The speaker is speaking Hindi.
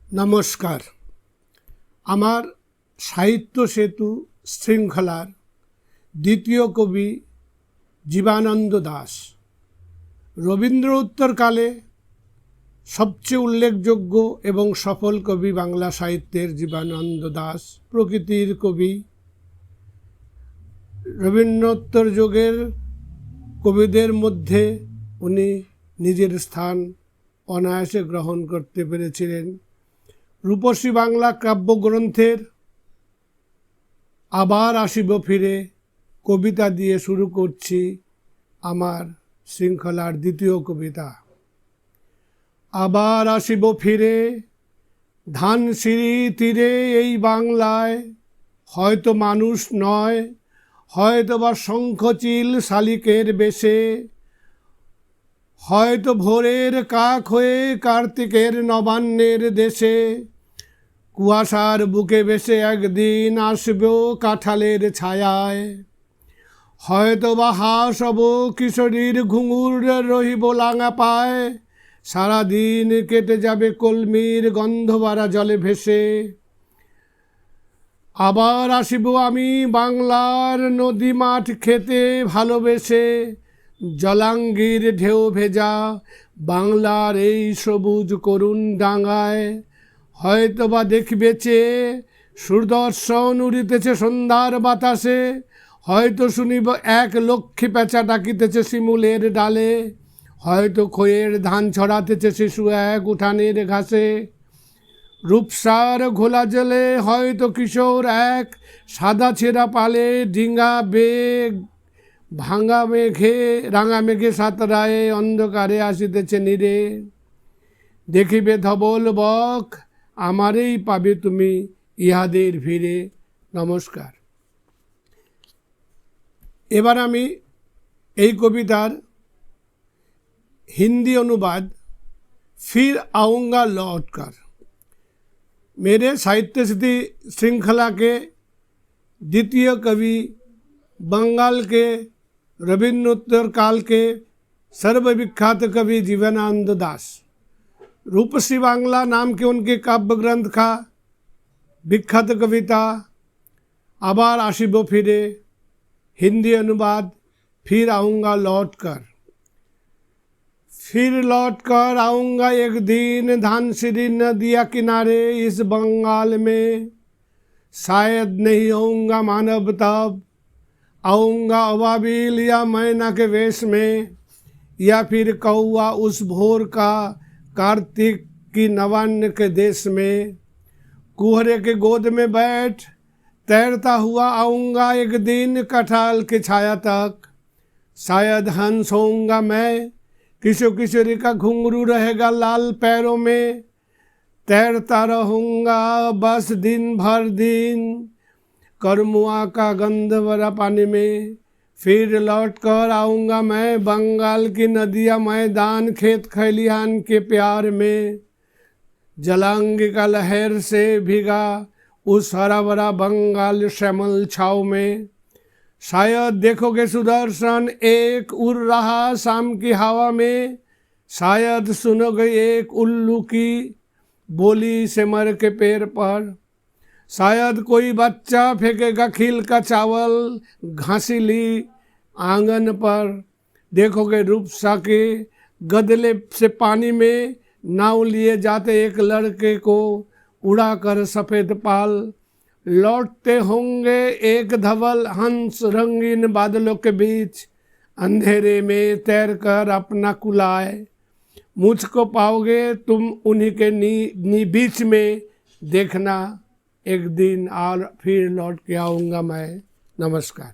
नमस्कार। आमार साहित्य सेतु श्रृंखलार द्वितीय कवि जीवानंद दास रवींद्र उत्तरकाले सबचेये उल्लेखयोग्य एवं सफल कवि बांगला साहित्येर जीवानंद दास प्रकृतिर कवि। रवींद्रोत्तर युगेर कविदेर मध्य उनी निजेर स्थान अनायासे ग्रहण करते पेरेछिलेन। रूपसी बांगला काव्यग्रंथेर आबार आसिब फिरे कविता दिए शुरू करछि आमार श्रृंखलार द्वितीय कविता। आबार आसिब फिरे धानसिঁড়ি तीरे এই বাংলায়, হয়তো মানুষ নয়, হয়তো বা শঙ্খচিল শালিকের বেশে, হয়তো ভোরের কাক হয়ে কার্তিকের নবান্নের দেশে, কুয়াশার বুকে ভেসে একদিন আসবো কাঁঠালের ছায়ায়, হয়তো বা হাঁস হব কিশোরীর ঘুঙুর রহিব লাঙা পায়, সারাদিন কেটে যাবে কলমির গন্ধ ভরা জলে ভেসে। আবার আসিব আমি বাংলার নদী মাঠ খেতে ভালোবেসে, জলাঙ্গির ঢেউ ভেজা বাংলার এই সবুজ করুণ ডাঙায়, হয়তো বা দেখবে চেয়ে সুদর্শন উড়িতেছে সন্ধ্যার বাতাসে, হয়তো শুনিব এক লক্ষ্মী পেঁচা ডাকিতেছে শিমুলের ডালে, হয়তো খয়ের ধান ছড়াতেছে শিশু এক উঠানের ঘাসে, রূপসার ঘোলা জলে হয়তো কিশোর এক সাদা ছেঁড়া পালে ডিঙা বেগ ভাঙা মেঘে রাঙা মেঘে সাঁতরায়ে অন্ধকারে আসিতেছে নীরে, দেখিবে ধবল বক আমারেই পাবে তুমি ইহাদের ভিড়ে। নমস্কার। এবার আমি এই কবিতার हिंदी अनुवाद फिर आऊँगा लौट कर। मेरे साहित्य स्थिति श्रृंखला के द्वितीय कवि बंगाल के रवींद्रोत्तर काल के सर्वविख्यात कवि जीवनानंद दास रूपसी बांगला नाम के उनके काव्य ग्रंथ का विख्यात कविता आबार आसिब फिरे हिंदी अनुवाद फिर आऊँगा लौट कर। फिर लौट कर आऊँगा एक दिन धानसिঁড়ি नदिया किनारे इस बंगाल में, शायद नहीं आऊँगा मानव तब, आऊँगा अबाबिल या मैना के वेश में, या फिर कौआ उस भोर का कार्तिक की नवान्न के देश में, कुहरे के गोद में बैठ तैरता हुआ आऊँगा एक दिन कठाल की छाया तक, शायद हंस होऊँगा मैं, किशोर किशोरी का घुंघरू रहेगा लाल पैरों में, तैरता रहूँगा बस दिन भर दिन करमुआ का गंध भरा पानी में। फिर लौट कर आऊँगा मैं बंगाल की नदियाँ मैदान खेत खलिहान के प्यार में, जलांगी का लहर से भीगा उस हरा भरा बंगाल श्यामल छाव में, शायद देखोगे सुदर्शन एक उड़ रहा शाम की हवा में, शायद सुनोगे एक उल्लू की बोली सिमर के पेड़ पर, शायद कोई बच्चा फेंकेगा खील का चावल घासीली आंगन पर, देखोगे रूपसा के गदले से पानी में नाव लिए जाते एक लड़के को उड़ाकर सफ़ेद पाल, लौटते होंगे एक धवल हंस रंगीन बादलों के बीच, अंधेरे में तैरकर अपना कुलाए, मुझको पाओगे तुम उन्हीं के बीच में, देखना एक दिन और फिर लौट के आऊँगा मैं। नमस्कार।